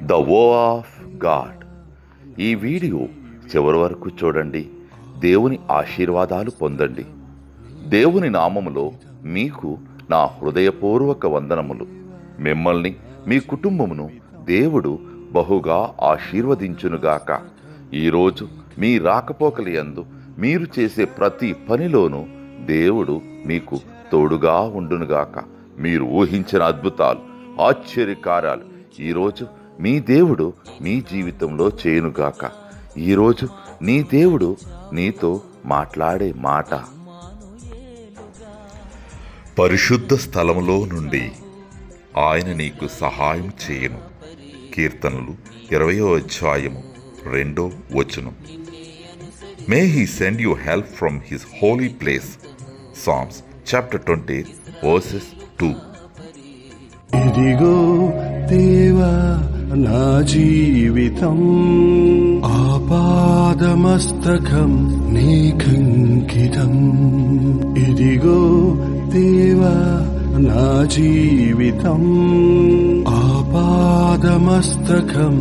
The వో of God. ఈ video చివరి వరకు చూడండి. దేవుని ఆశీర్వాదాలు పొందండి. దేవుని నామములో మీకు నా హృదయపూర్వక వందనములు. మిమ్మల్ని మీ కుటుంబమును దేవుడు బహుగా ఆశీర్వదించునుగాక. ఈరోజు మీ రాకపోకల యందు మీరు చేసే ప్రతి పనిలోనూ దేవుడు మీకు తోడుగా ఉండునుగాక. మీరు ఊహించిన అద్భుతాలు, ఆశ్చర్యకార్యాలు ఈరోజు మీ దేవుడు మీ జీవితంలో చేయునుగాక. ఈరోజు నీ దేవుడు నీతో మాట్లాడే మాట, పరిశుద్ధ స్థలములో నుండి ఆయన నీకు సహాయం చేయను. కీర్తనలు 20వ అధ్యాయము 2వ వచనం. May he send you help from his holy place. Psalms chapter 20 verses 2. ఇదిగో దేవా నా జీవితం ఆపాదమస్తకం నీకంకితం. ఇదిగో దేవా నా జీవితం ఆపాదమస్తకం